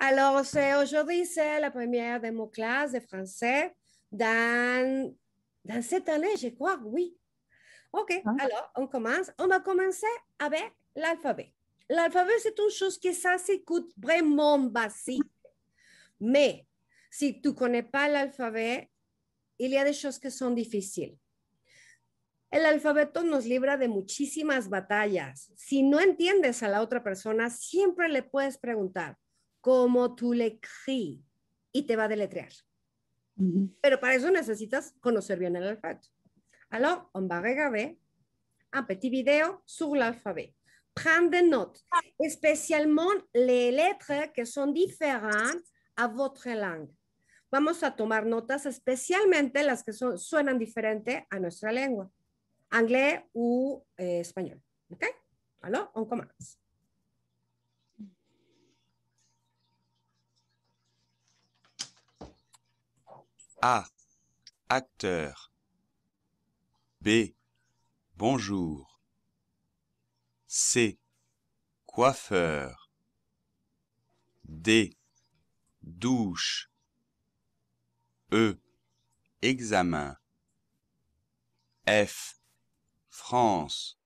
Alors, aujourd'hui, c'est la première de mon classe de français dans cette année, je crois, oui. OK, alors, on commence. On va commencer avec l'alphabet. L'alphabet, c'est une chose qui ça s'écoute vraiment basique. Mais si tu ne connais pas l'alphabet, il y a des choses que son difficiles. El alfabeto nos libra de muchísimas batallas. Si no entiendes a la otra persona, siempre le puedes preguntar cómo tú le écris y te va a deletrear. Pero para eso necesitas conocer bien el alfabeto. Alors, on va regarder un petit vidéo sur l'alphabet. Prends des notes, spécialement les lettres qui sont différentes à votre langue. Vamos a tomar notas, especialmente las que suenan diferentes a nuestra lengua. Anglais ou espagnol. OK? Alors, on commence. A. Acteur. B. Bonjour. C. Coiffeur. D. Douche. E. Examen. F. France.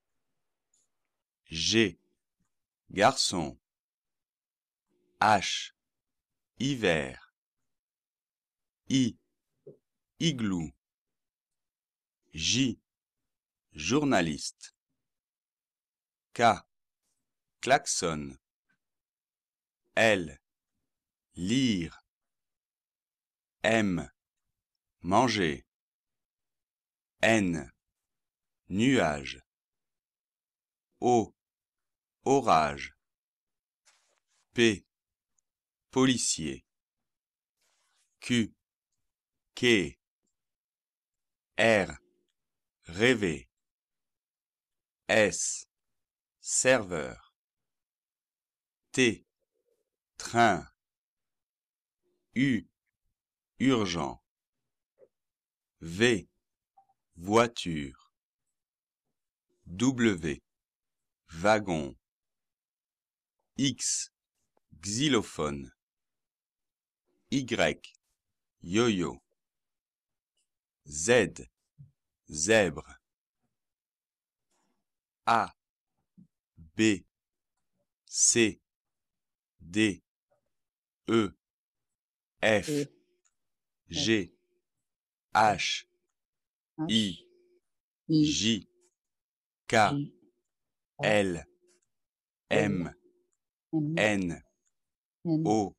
G. Garçon. H. Hiver. I. Igloo. J. Journaliste. K. Klaxon. L. Lire. M. Manger. N. Nuage. O. Orage. P. Policier. Q. Quai. R. Rêver. S. Serveur. T. Train. U. Urgent. V. Voiture. W. Wagon. X. Xylophone. Y. Yo-yo. Z. Zèbre. A. B. C. D. E. F. G. H. I. J. K. L. M. N. O.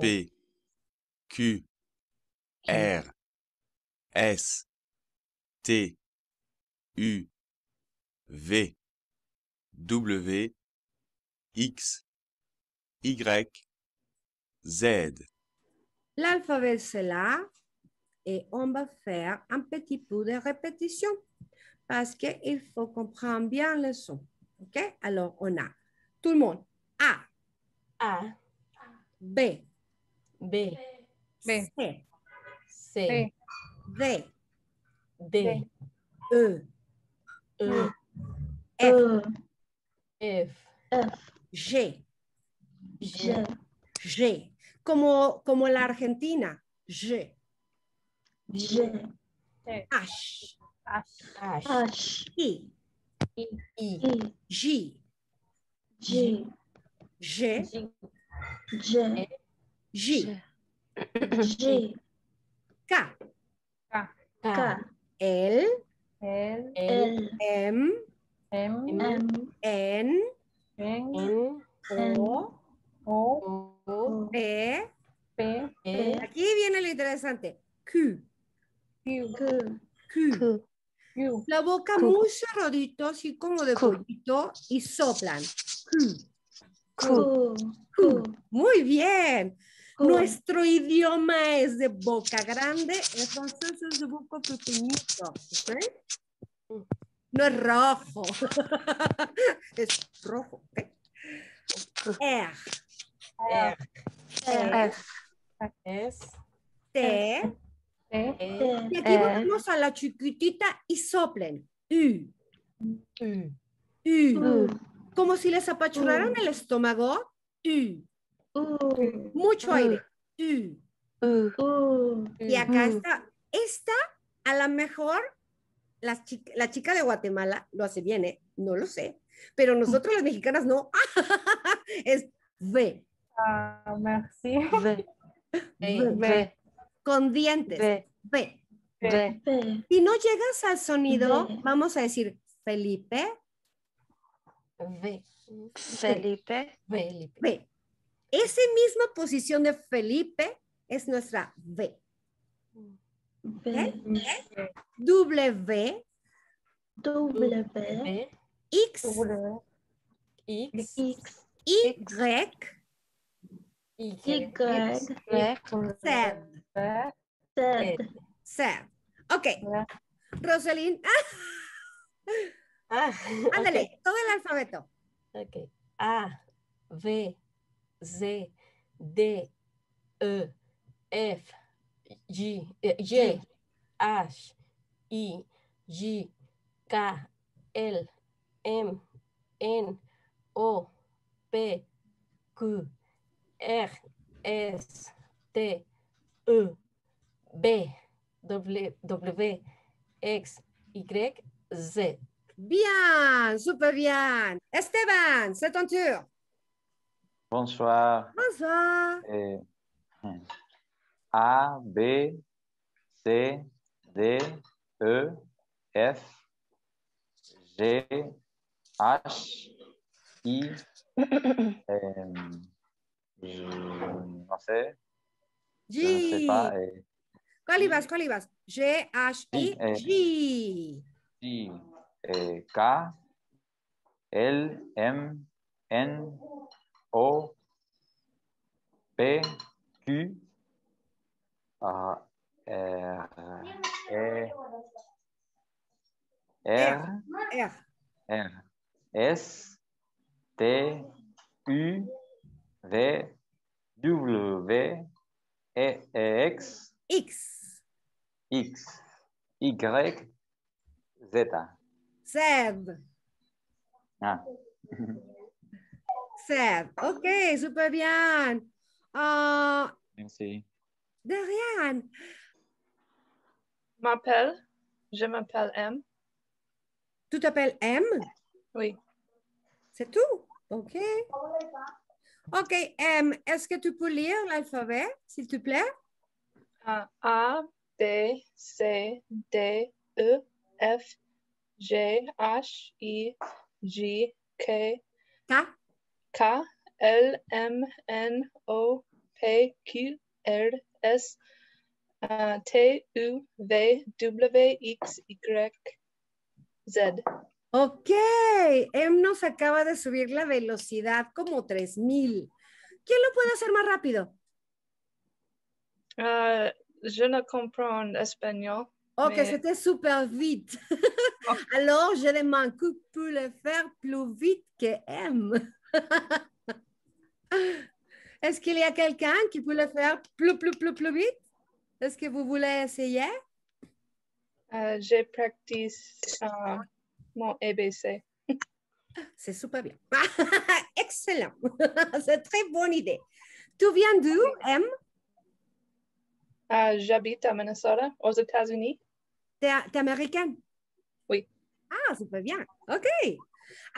P. Q. R. S. T. U. V. W. X. Y. Z. L'alphabet, c'est là. Et on va faire un petit peu de répétition parce qu'il faut comprendre bien le son. OK? Alors, on a tout le monde. A. A. B. B. C. C. D. D. E. E. F. F. G. G. G. Como la Argentina. G. G. H. H. I. I. J. G. G. G. J. G. K. K. L. L. M. M. N. N. O. P. P. Aquí viene lo interesante. Q. Q. La boca muy cerradito, así como de pollito, y soplan. Q. Muy bien. Nuestro idioma es de boca grande, el francés es de boca pequeñito. ¿Okay? No es rojo. Es rojo. ¿Okay? R. S. T. Y aquí volvemos a la chiquitita y soplen. U. Como si les apachurraran el estómago. U. Mucho aire. U. Y acá U. está. Esta, a lo mejor, la chica de Guatemala lo hace bien, ¿eh? No lo sé. Pero nosotros las mexicanas no. Es V. Ah, merci. V. V. Con dientes. V. V. V. Si no llegas al sonido, V. vamos a decir Felipe. V. Felipe. V. Esa misma posición de Felipe es nuestra V. V. W, W. X, X. X. Y, Y. Z. Z. Z. Ok, Roselyn, Ah, ándale, todo el alfabeto. ok. A, V, Z, D, E, F, G, J, H, I, J, K, L, M, N, O, P, Q, R, S, T, E, B, W, X, Y, Z. Bien, super bien. Esteban, c'est ton tour. Bonsoir. Bonsoir. A, B, C, D, E, F, G, H, I, no sé, je ne sais pas. G. ¿Cuál ibas? G, H, I, G. G, K, L, M, N, O, P, Q, R, E, R, R. R, S, T, U, V, W, X, X. X, Y, Z. Z. Ah. Z. Ok, super bien. Merci. De rien. Je m'appelle M. ¿Tú t'appelles M? Oui. C'est tout? Ok. Ok, M, est-ce que tu peux lire l'alphabet, s'il te plaît? A, B, C, D, E, F, G, H, I, J, K. K, L, M, N, O, P, Q, R, S, T, U, V, W, X, Y, Z. Ok, M nos acaba de subir la velocidad como 3000. ¿Quién lo puede hacer más rápido? Je ne comprends espagnol. Ok, mais- c'était super vite. Alors, je demande qui peut le faire plus vite que M. Est-ce qu'il y a quelqu'un qui peut le faire plus vite? Est-ce que vous voulez essayer? J'ai pratiqué mon ABC. C'est super bien. Excellent. C'est très bonne idée. Tu viens d'où, M? J'habite à Minnesota, aux États-Unis. T'es américaine? Oui. Ah, super bien. OK.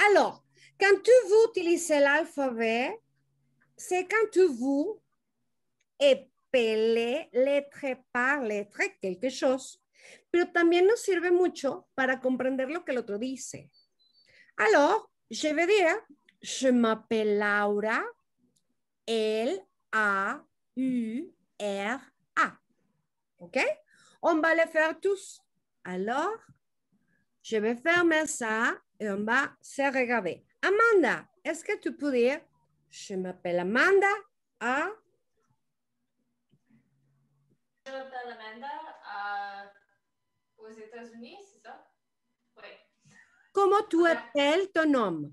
Alors, quand tu veux utiliser l'alphabet, c'est quand tu veux épeler lettre par lettre quelque chose. Pero también nos sirve mucho para comprender lo que el otro dice. Alors, je vais dire, je m'appelle Laura, L-A-U-R-A. OK? On va le faire tous. Alors, je vais fermer ça et on va se regarder. Amanda, est-ce que tu peux dire, je m'appelle Amanda, A? Je m'appelle Amanda aux États-Unis, c'est ça? Oui. Comment tu appelles ton nom?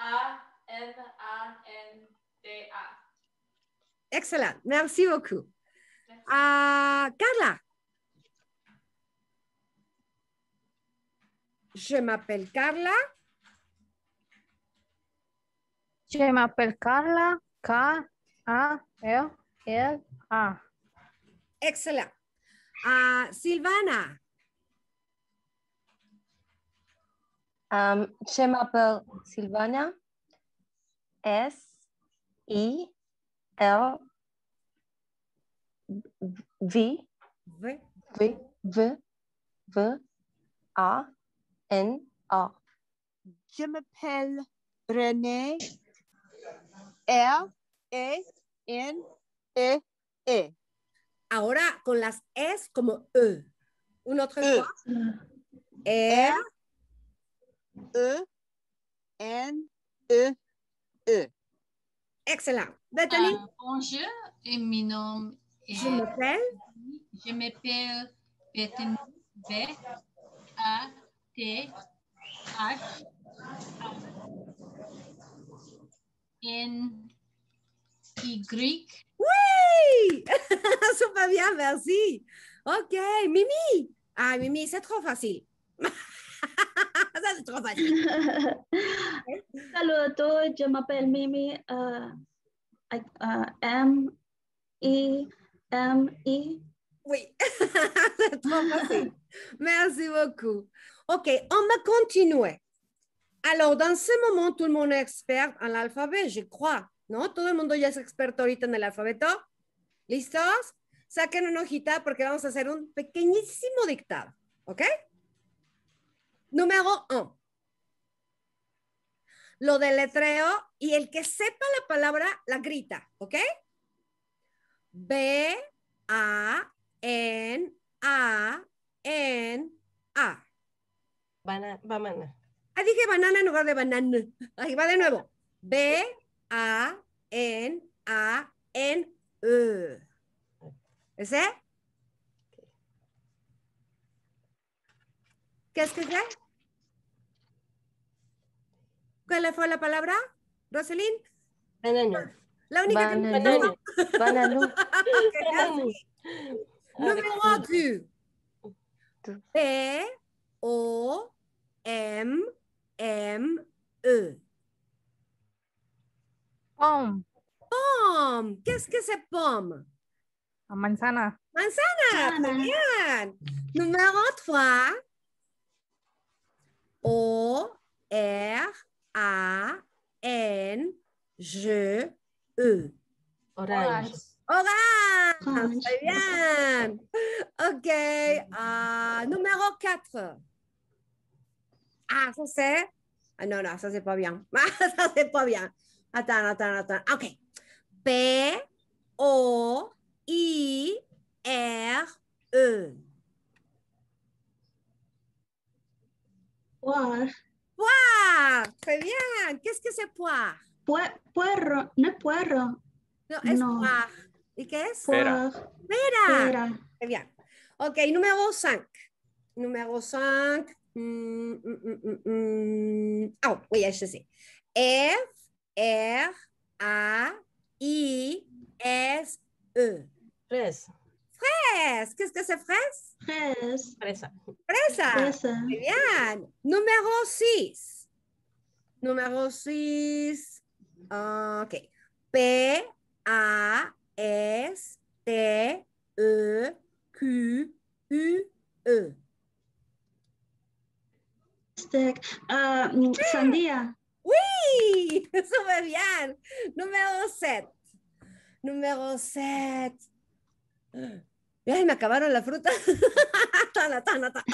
A-M-A-N-D-A. Excellent. Merci beaucoup. Carla. Je m'appelle Carla. Je m'appelle Carla. K-A-R-L-A. Excellent. Silvana. Je m'appelle Silvana. S-I-L-V. V. V-A-N-A. Je m'appelle René. R-E-N-E-E. Ahora con las S como E. Una otra E. fois. R. E-N-E-E. Excellent. Bethany. Bonjour, et mon nom est... Je m'appelle. Je m'appelle Bethany. B-A-T-H-N-Y. Oui! Super bien, merci. OK. Mimi. Ah, Mimi, c'est trop facile. Ça, c'est trop facile. Salut à tous, je m'appelle Mimi. M-E-M-E. Oui, c'est trop facile. Merci beaucoup. OK, on va continuer. Alors, dans ce moment, tout le monde est expert en l'alphabet, je crois, ¿no? Todo el mundo ya es experto ahorita en el alfabeto. ¿Listos? Saquen una hojita porque vamos a hacer un pequeñísimo dictado, ¿ok? Número 1. Lo deletreo y el que sepa la palabra la grita, ¿ok? B-A-N-A-N-A. Banana. Ah, dije banana en lugar de banana. Ahí va de nuevo. B-A-N-A-N-E. ¿Ese? ¿Qué es que es? ¿Cuál fue la palabra, Rosalind? Banana. La única que me Banano. Banano. Okay, merci. Numéro 2. P-O-M-M-E. Pomme. Pomme. Qu'est-ce que c'est pomme? Manzana. Manzana. Très bien. Numéro 3. O-R-A-N-G-E. Orange. Orange. Très bien. OK. Numéro 4. Ah, ça c'est... Ah, non, ça c'est pas bien. Ça c'est pas bien. Attends. OK. P-O-I-R-E. Poire. Poire. Très bien. Qu'est-ce que c'est poire? Puerro. No es puerro. No, es No. poire. ¿Y qué es? Pera. Pera. Pera. Très bien. OK, numéro 5. Numéro 5. Oh, oui, je sais. F-R-A-I-S-E. Fraise. Fraise. Qu'est-ce que c'est fraise? Fraise. Fresa. Fresa. Fresa. Très bien. Numéro 6. Numéro 6. OK. P-A-S-T-E-Q-U-E. Steak. Sandía. Oui, súper bien. Número 7. Número 7. Ay, me acabaron la fruta. Ok,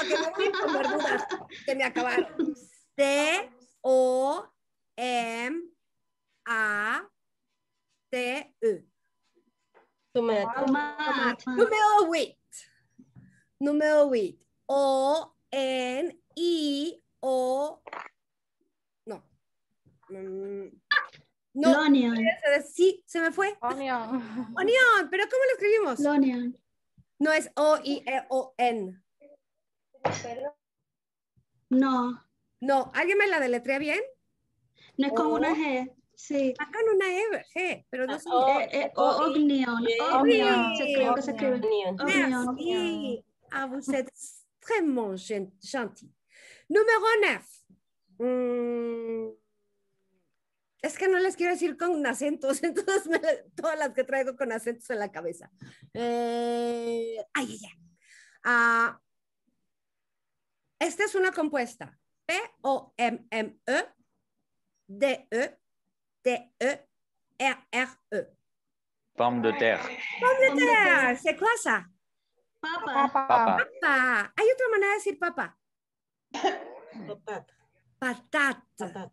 me voy con verduras que me acabaron. T-O-M-A-T-E. Tomate. Tomate. Número 8. Número 8. O-N-I-O. No. No. Lonion. Sí, se me fue. Onion. Onión, pero ¿cómo lo escribimos? Lonion. No es O-I-E-O-N. No. No, ¿alguien me la deletrea bien? No es como una G. Sí. Sacan una E, G, pero no sé. Onion. Onion. Creo que se escribe. Onion. Onion. Merci. Ah, vous êtes extrêmement gentil. Numéro 9. Es que no les quiero decir con acentos, entonces todas las que traigo con acentos en la cabeza. Esta es una compuesta. P-O-M-M-E, D-E, T-E-R-R-E. Pomme de terre. Pomme de terre, c'est quoi ça? Papa. Papa. Papa. Hay otra manera de decir papa. Patata. Patate. Patata.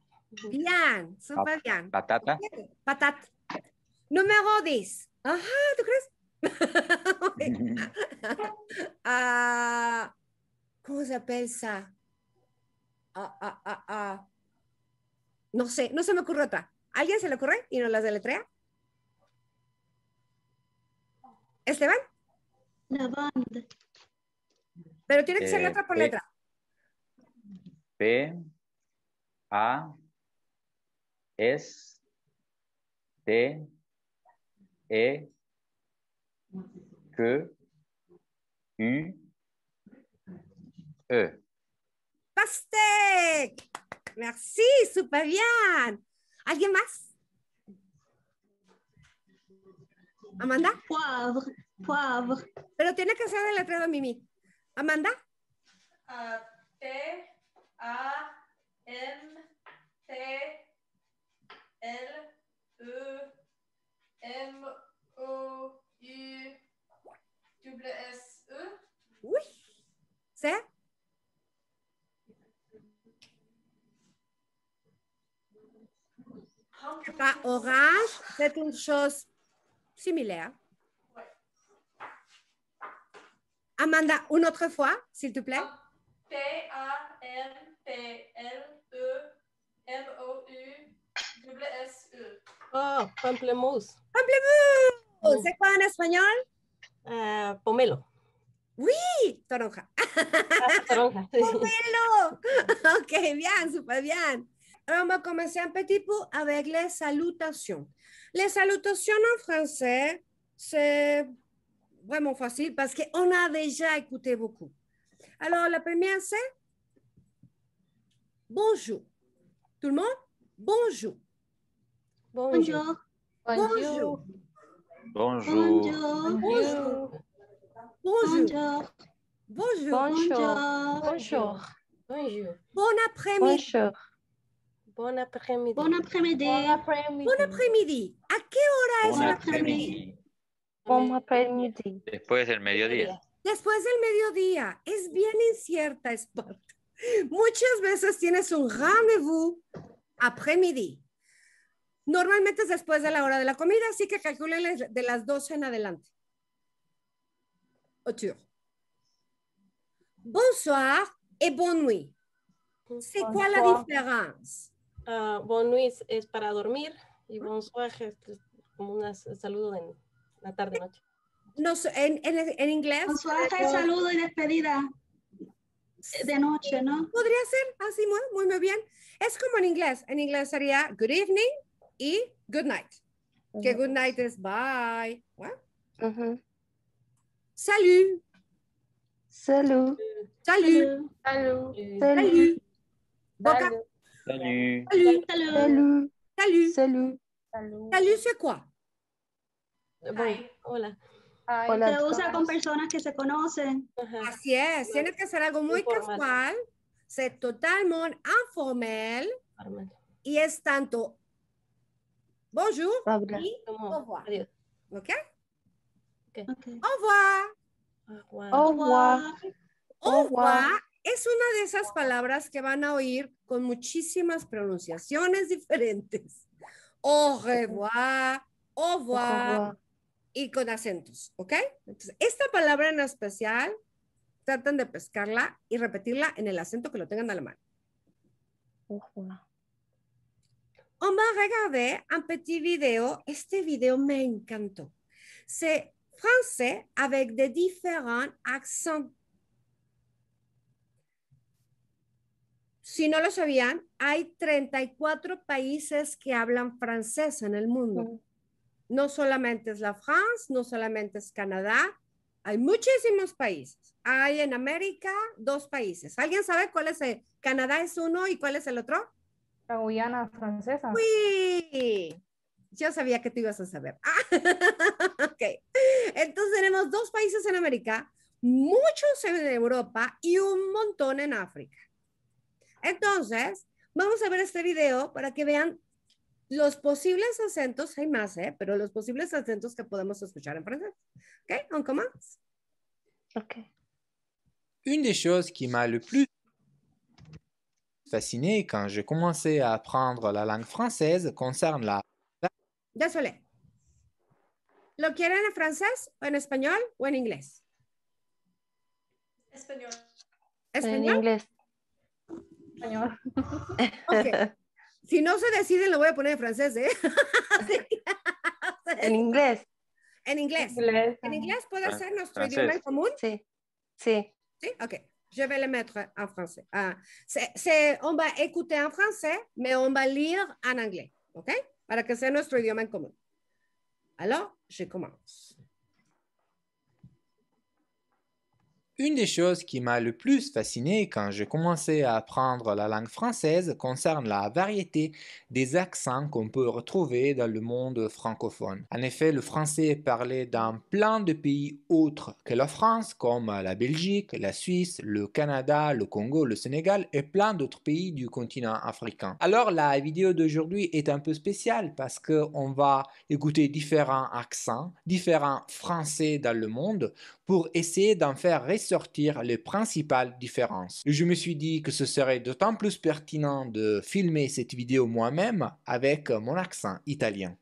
Bien, súper bien. Patata. Patate. Número 10. Ajá, ¿tú crees? ¿Cómo se appelle ça? No sé, no se me ocurre otra. ¿Alguien se le ocurre y nos las deletrea? ¿Esteban? Lavanda. Pero tiene que ser letra por letra. P, A, S, T, E, Q, U, E. ¡Pastèque! Merci, súper bien. ¿Alguien más? ¿Amanda? Poivre. Poivre. Pero tiene que ser deletreado, Mimi. ¿Amanda? T-A-M-T-L-E-M-O-U-S-E. Oui. C'est? C'est pas orange, c'est une chose similaire. Amanda, une autre fois, s'il te plaît. P-A-M-P-L-E-M-O-U-S-E. Oh, pamplemousse. Pamplemousse. C'est quoi en espagnol? Pomelo. Oui, toronja. Toronja. Pomelo. Ok, bien, super bien. Alors, on va commencer un petit peu avec les salutations. Les salutations en français, c'est vraiment facile parce qu'on a déjà écouté beaucoup. Alors, la première, c'est bonjour. Tout le monde? Bonjour. Bonjour. Bonjour. Bonjour. Bonjour. Bonjour. Bonjour. Bonjour. Bonjour. Bonjour. Bon après-midi. Bon après-midi. Bon après-midi. Bon après-midi. ¿A qué hora es Bon el après-midi. Bon après-midi. Después del mediodía. Después del mediodía. Es bien incierta esta parte. Muchas veces tienes un rendezvous après-midi. Normalmente es después de la hora de la comida, así que calculen de las 12 en adelante. Autour. Bonsoir et bonne nuit. C'est quoi la différence? Bonne nuit es para dormir y bonsoir es como un saludo en la tarde-noche. No, en inglés. Bonsoir es saludo y despedida de noche, ¿no? Podría ser así muy bien. Es como en inglés. En inglés sería good evening y good night. Que good night es bye. What? Salut. Salut. Salut. Salut. Salut. Boca. Salut. Salut. Salut. Salut. Salut. Salut, c'est quoi? Bon, hola. Se usa con personas que se conocen. Así es. Tiene que ser algo muy Informal. casual. C'est totalement informel. Armando. Y es tanto bonjour Habla. y Como, au revoir. adiós. ¿Ok? Okay. Au revoir. Au revoir. Au revoir es una de esas palabras que van a oír con muchísimas pronunciaciones diferentes. Au revoir, au revoir y con acentos, ¿ok? Entonces, esta palabra en especial, traten de pescarla y repetirla en el acento que lo tengan a la mano. Au revoir. On va regarder un petit vidéo. Este video me encantó. C'est français avec des différents accents. Si no lo sabían, hay 34 países que hablan francés en el mundo. No solamente es la France, no solamente es Canadá, hay muchísimos países. Hay en América 2 países. ¿Alguien sabe cuál es Canadá es uno y cuál es el otro? La Guyana francesa. Oui. Yo sabía que tú ibas a saber. Ok. Entonces tenemos 2 países en América, muchos en Europa y un montón en África. Entonces, vamos a ver este video para que vean los posibles acentos, hay más, pero los posibles acentos que podemos escuchar en francés. Ok, on commence. Ok. Une des choses qui m'a le plus fasciné quand j'ai commencé à apprendre la langue française concerne la... Désolé. ¿Lo quieren en francés o en español o en inglés? Español. En ¿Español? inglés. Español. Ok. Si no se deciden, lo voy a poner en francés, ¿eh? En inglés. En inglés. Inglés. ¿En inglés puede ser nuestro Francés. idioma en común? Sí. Sí. Sí, ok. Je vais le mettre en français. On va écouter en français, mais on va lire en anglais, ok? Para que sea nuestro idioma en común. Alors, je commence. Une des choses qui m'a le plus fasciné quand j'ai commencé à apprendre la langue française concerne la variété des accents qu'on peut retrouver dans le monde francophone. En effet, le français est parlé dans plein de pays autres que la France, comme la Belgique, la Suisse, le Canada, le Congo, le Sénégal et plein d'autres pays du continent africain. Alors la vidéo d'aujourd'hui est un peu spéciale parce qu'on va écouter différents accents, différents français dans le monde pour essayer d'en faire ressortir les principales différences. Je me suis dit que ce serait d'autant plus pertinent de filmer cette vidéo moi-même avec mon accent italien.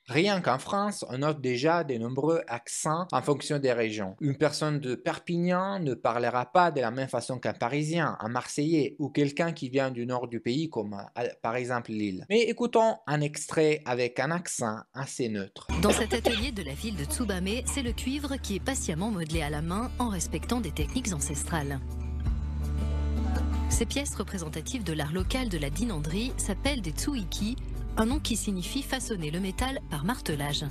Rien qu'en France, on note déjà de nombreux accents en fonction des régions. Une personne de Perpignan ne parlera pas de la même façon qu'un Parisien, un Marseillais ou quelqu'un qui vient du nord du pays comme par exemple Lille. Mais écoutons un extrait avec un accent assez neutre. Dans cet atelier de la ville de Tsubame, c'est le cuivre qui est patiemment modelé à la main en respectant des techniques ancestrales. Ces pièces représentatives de l'art local de la dinanderie s'appellent des tsuiki, un nom qui signifie façonner le métal par martelage.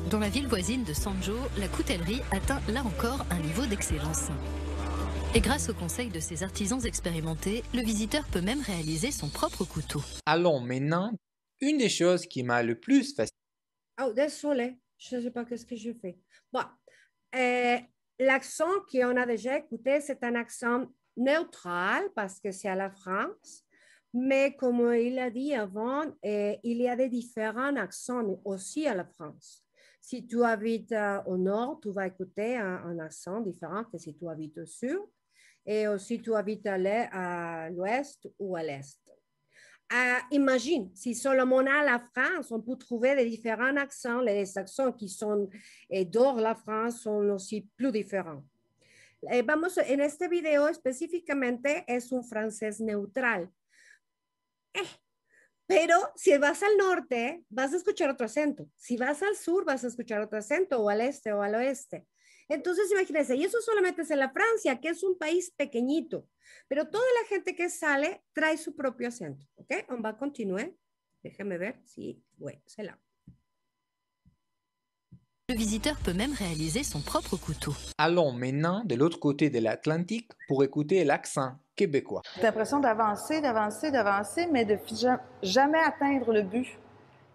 Dans la ville voisine de Sanjo, la coutellerie atteint là encore un niveau d'excellence. Et grâce au conseil de ces artisans expérimentés, le visiteur peut même réaliser son propre couteau. Allons maintenant, une des choses qui m'a le plus fasciné. Oh, désolé, je ne sais pas qu'est-ce que je fais. Bon, l'accent qu'on a déjà écouté, c'est un accent neutral parce que c'est à la France. Mais comme il a dit avant, il y a des différents accents aussi à la France. Si tu habites au nord, tu vas écouter un accent différent que si tu habites au sud. Et aussi, tu habites à l'ouest ou à l'est. Imagine, si seulement à la France, on peut trouver des différents accents. Les accents qui sont dehors la France sont aussi plus différents. Vamos, en este video específicamente es un francés neutral. Pero si vas al norte, vas a escuchar otro acento. Si vas al sur, vas a escuchar otro acento, o al este o al oeste. Entonces, imagínense, y eso solamente es en la Francia, que es un país pequeñito, pero toda la gente que sale trae su propio acento. ¿Ok? On va continuer. Déjame ver si, ouais, c'est là. Le visiteur peut même réaliser son propre couteau. Allons maintenant de l'autre côté de l'Atlantique pour écouter l'accent québécois. J'ai l'impression d'avancer, mais de jamais atteindre le but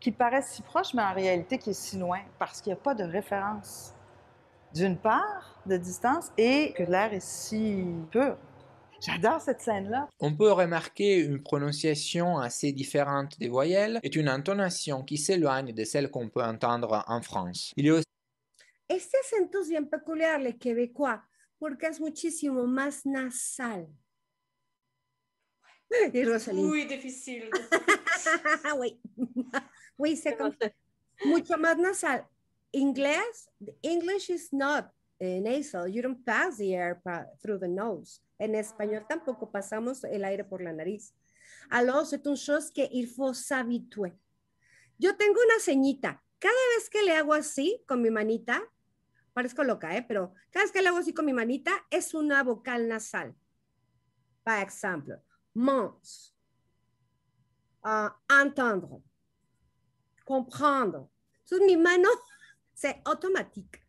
qui paraît si proche, mais en réalité qui est si loin, parce qu'il n'y a pas de référence. D'une part, de distance, et que l'air est si pur. J'adore cette scène-là. On peut remarquer une prononciation assez différente des voyelles et une intonation qui s'éloigne de celle qu'on peut entendre en France. Il y a aussi... Este acento es bien peculiar, el quebecois, porque es muchísimo más nasal. Y Rosaline. Muy difícil. Oui, oui, c'est comme mucho más nasal. English is not nasal. You don't pass the air through the nose. En español tampoco pasamos el aire por la nariz. Alors, c'est une chose qu'il faut s'habituer. Yo tengo una ceñita. Cada vez que le hago así con mi manita, parezco loca, pero cada vez que le hago así con mi manita, es una vocal nasal. Par ejemplo, mons. entendre, comprendre. Toutes mes mains, c'est automatique.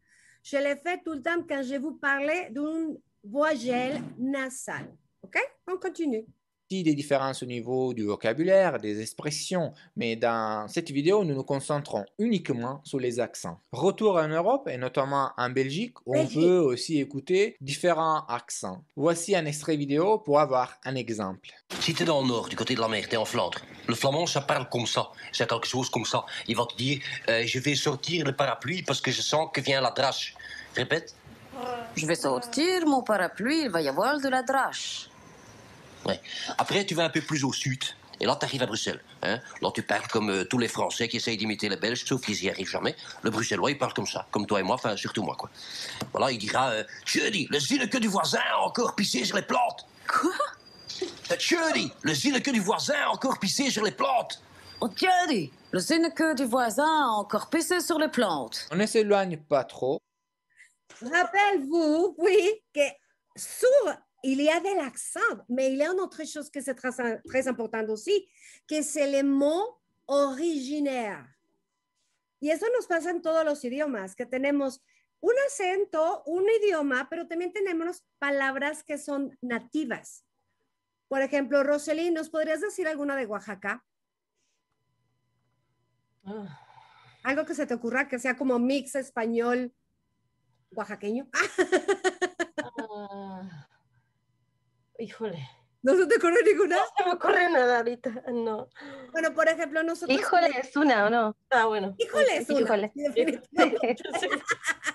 Je le fais tout le temps quand je vous parlais d'une voyelle nasale. OK? On continue. Des différences au niveau du vocabulaire, des expressions, mais dans cette vidéo, nous nous concentrons uniquement sur les accents. Retour en Europe, et notamment en Belgique, où on peut aussi écouter différents accents. Voici un extrait vidéo pour avoir un exemple. Si tu es dans le nord, du côté de la mer, tu es en Flandre, le flamand, ça parle comme ça. C'est quelque chose comme ça. Il va te dire, je vais sortir le parapluie parce que je sens que vient la drache. Répète. Je vais sortir mon parapluie, il va y avoir de la drache. Ouais. Après, tu vas un peu plus au sud. Et là, tu arrives à Bruxelles. Hein? Là, tu parles comme tous les Français qui essayent d'imiter les Belges, sauf qu'ils n'y arrivent jamais. Le Bruxellois, il parle comme ça, comme toi et moi, enfin, surtout moi, quoi. Voilà, il dira Tjeudi, le zinneke du voisin a encore pissé sur les plantes. Quoi? Tjeudi, le zinneke du voisin a encore pissé sur les plantes. Oh, Tjeudi, le zinneke du voisin a encore pissé sur les plantes. On ne s'éloigne pas trop. Rappelez-vous, oui, que sur il y a de l'accent, mais il y a une autre chose que c'est très importante aussi, que c'est les mots originaires. Y eso nos pasa en todos los idiomas, que tenemos un acento, un idioma, pero también tenemos palabras que son nativas. Por ejemplo, Rosely, ¿nos podrías decir alguna de Oaxaca? Algo que se te ocurra, que sea como mix español oaxaqueño. Híjole. ¿No se te ocurre ninguna? No se me ocurre nada ahorita, no. Bueno, por ejemplo, nosotros... Híjole, es una, ¿o no? Ah, bueno. Híjole, es una. Híjole. Definitivamente.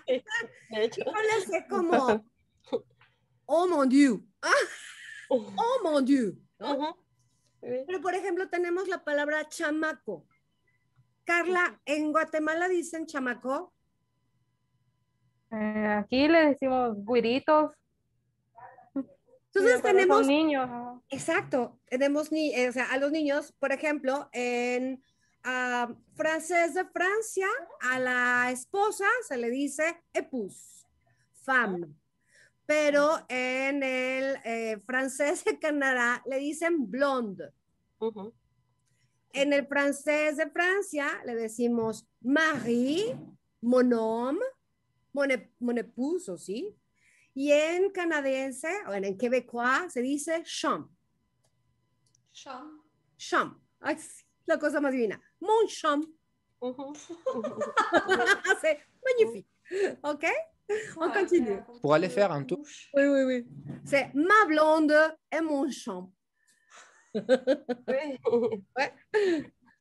Híjole, es como... Oh, mon Dieu. Oh, mon Dieu. ¿No? Pero, por ejemplo, tenemos la palabra chamaco. Carla, ¿en Guatemala dicen chamaco? Aquí le decimos güiritos. Entonces tenemos... Son niños, ¿no? Exacto. Tenemos o sea, a los niños, por ejemplo, en francés de Francia, a la esposa se le dice épouse, femme. Pero en el francés de Canadá le dicen blonde. En el francés de Francia le decimos mari, mon homme, mon épouse aussi. Y en canadiense, o en québécois, se dice chum. Chum. Chum. Ay, la cosa más divina. Mon chum. C'est magnifique. OK? On continue. Pour aller faire un tour. Oui, oui, oui. C'est ma blonde et mon chum. Ouais.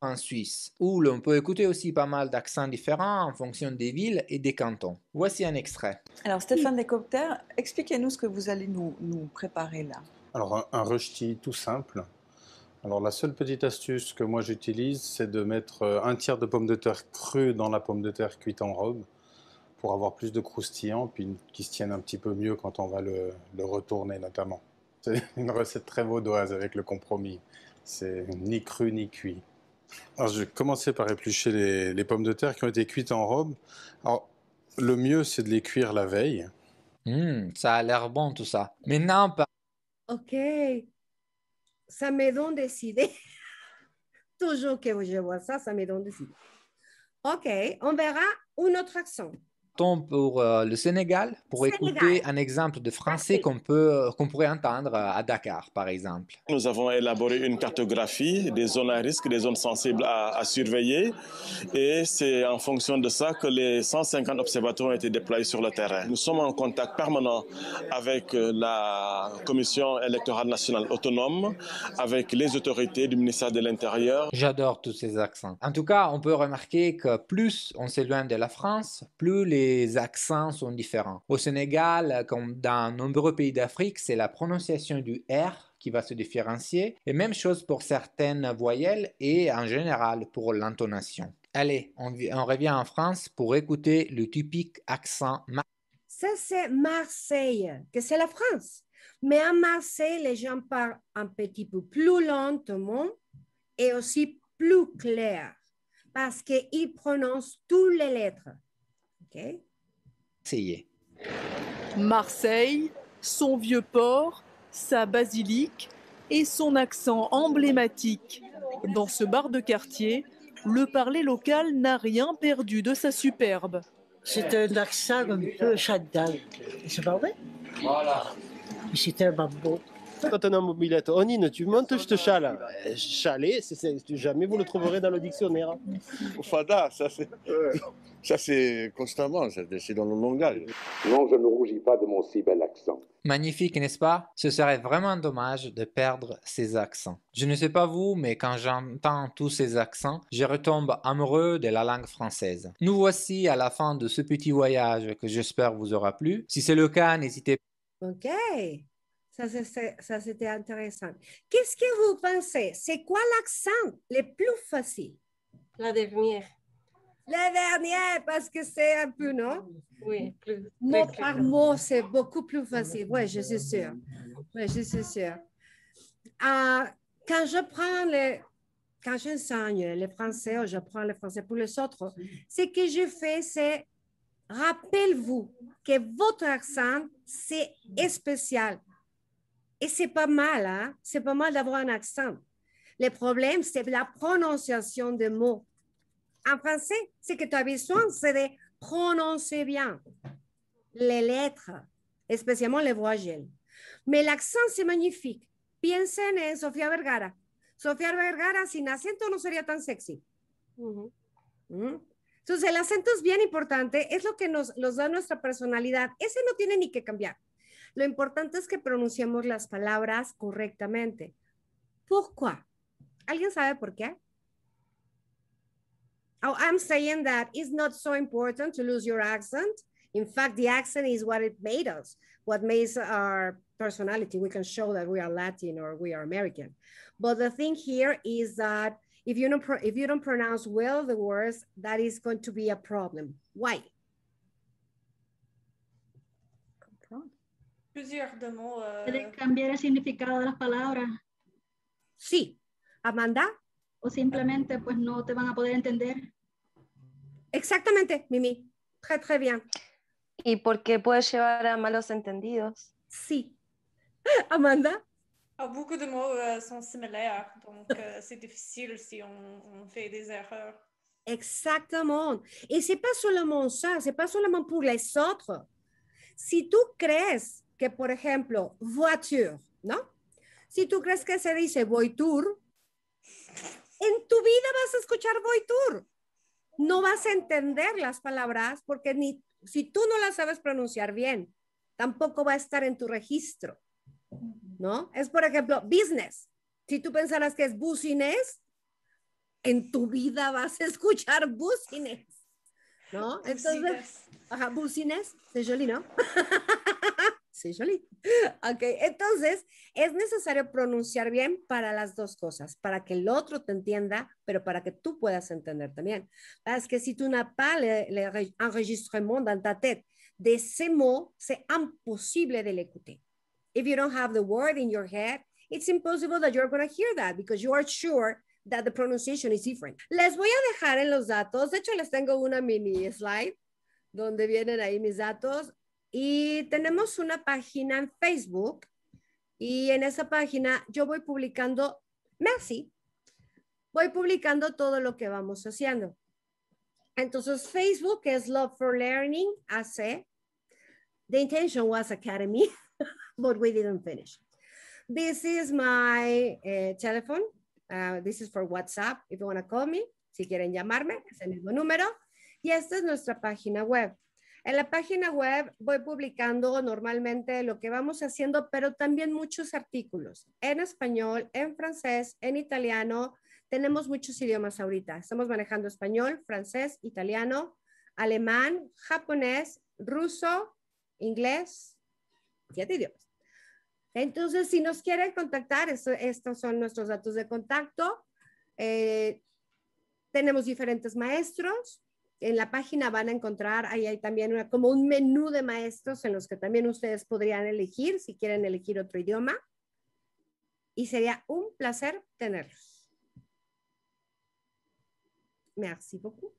En Suisse, où l'on peut écouter aussi pas mal d'accents différents en fonction des villes et des cantons. Voici un extrait. Alors Stéphane Descopter, expliquez-nous ce que vous allez nous préparer là. Alors un rösti tout simple. Alors la seule petite astuce que moi j'utilise, c'est de mettre un tiers de pommes de terre crues dans la pomme de terre cuite en robe pour avoir plus de croustillant, puis qui se tienne un petit peu mieux quand on va le retourner notamment. C'est une recette très vaudoise avec le compromis. C'est ni cru ni cuit. Alors, je vais commencer par éplucher les pommes de terre qui ont été cuites en robe. Alors, le mieux, c'est de les cuire la veille. Ça a l'air bon tout ça. Maintenant, OK. Ça me donne des idées. Toujours que je vois ça, ça me donne des idées. OK. On verra un autre accent. pour le Sénégal, pour écouter un exemple de français qu'on pourrait entendre à Dakar, par exemple. Nous avons élaboré une cartographie des zones à risque, des zones sensibles à surveiller, et c'est en fonction de ça que les 150 observateurs ont été déployés sur le terrain. Nous sommes en contact permanent avec la Commission électorale nationale autonome, avec les autorités du ministère de l'Intérieur. J'adore tous ces accents. En tout cas, on peut remarquer que plus on s'éloigne de la France, plus les accents sont différents. Au Sénégal, comme dans nombreux pays d'Afrique, c'est la prononciation du R qui va se différencier. Et même chose pour certaines voyelles et en général pour l'intonation. Allez, on revient en France pour écouter le typique accent. Ça, c'est Marseille, que c'est la France. Mais à Marseille, les gens parlent un petit peu plus lentement et aussi plus clair parce qu'ils prononcent toutes les lettres. Okay. Essayez. Marseille, son vieux port, sa basilique et son accent emblématique. Dans ce bar de quartier, le parler local n'a rien perdu de sa superbe. C'est un accent un peu Chantal. C'est pas vrai? Voilà. C'est tellement beau. Quand on est en mobilette, Onine, tu montes, je te chale. Chaler, jamais vous le trouverez dans le dictionnaire. Fada, ça c'est constamment, c'est dans le langage. Non, je ne rougis pas de mon si bel accent. Magnifique, n'est-ce pas? Ce serait vraiment dommage de perdre ces accents. Je ne sais pas vous, mais quand j'entends tous ces accents, je retombe amoureux de la langue française. Nous voici à la fin de ce petit voyage que j'espère vous aura plu. Si c'est le cas, n'hésitez pas. OK. Ça, c'était intéressant. Qu'est-ce que vous pensez? C'est quoi l'accent le plus facile? La dernière. La dernière, parce que c'est un peu, non? Oui, plus. Mot par mot, c'est beaucoup plus facile. Oui, je suis sûre. Oui, je suis sûre. Quand j'enseigne le français, ou j'apprends le français pour les autres, ce que je fais, c'est rappelez-vous que votre accent, c'est spécial. Et c'est pas mal, hein? C'est pas mal d'avoir un accent. Le problème, c'est la prononciation des mots. En français, ce que tu as besoin, c'est de prononcer bien les lettres, especialmente les voyelles. Mais l'accent, c'est magnifique. Piensen en Sofía Vergara. Sofía Vergara sin acento no sería tan sexy. Entonces, el acento es bien importante, es lo que nos da nuestra personalidad. Ese no tiene ni que cambiar. Lo importante es que pronunciemos las palabras correctamente. ¿Pourquoi? ¿Alguien sabe por qué? Oh, I'm saying that it's not so important to lose your accent. In fact, the accent is what it made us, what makes our personality. We can show that we are Latin or we are American. But the thing here is that if you don't pronounce well the words, that is going to be a problem. Why? Plusieurs de mots. ¿Puede cambiar el significado de las palabras? Sí. Amanda? O simplemente pues no te van a poder entender. Exactamente, Mimi. Très, très bien. ¿Y por qué puede llevar a malos entendidos? Sí. Amanda? Beaucoup de mots sont similaires, donc c'est difficile si on fait des erreurs. Exactement. Et c'est pas seulement ça, c'est pas seulement pour les autres. Si tú crees que, por ejemplo, voiture, ¿no? Si tú crees que se dice voiture, en tu vida vas a escuchar voiture. No vas a entender las palabras porque si tú no las sabes pronunciar bien, tampoco va a estar en tu registro, ¿no? Es, por ejemplo, business. Si tú pensarás que es business, en tu vida vas a escuchar business, ¿no? Entonces, business, c'est joli, ¿no? C'est joli. Ok, entonces es necesario pronunciar bien para las dos cosas, para que el otro te entienda, pero para que tú puedas entender también. Parce que si tu n'as pas l'enregistrement dans ta tête de ces mots, c'est impossible de l'écouter. If you don't have the word in your head, it's impossible that you're going to hear that because you are sure that the pronunciation is different. Les voy a dejar en los datos, de hecho les tengo una mini slide donde vienen ahí mis datos. Y tenemos una página en Facebook y en esa página yo voy publicando, voy publicando todo lo que vamos haciendo. Entonces Facebook es Love for Learning AC. The intention was Academy, but we didn't finish. This is my telephone. This is for WhatsApp, if you want to call me. Si quieren llamarme, es el mismo número. Y esta es nuestra página web. En la página web voy publicando normalmente lo que vamos haciendo, pero también muchos artículos en español, en francés, en italiano. Tenemos muchos idiomas ahorita. Estamos manejando español, francés, italiano, alemán, japonés, ruso, inglés, 7 idiomas. Entonces, si nos quieren contactar, estos son nuestros datos de contacto. Tenemos diferentes maestros. En la página van a encontrar, ahí hay también como un menú de maestros en los que también ustedes podrían elegir si quieren elegir otro idioma. Y sería un placer tenerlos. Merci beaucoup.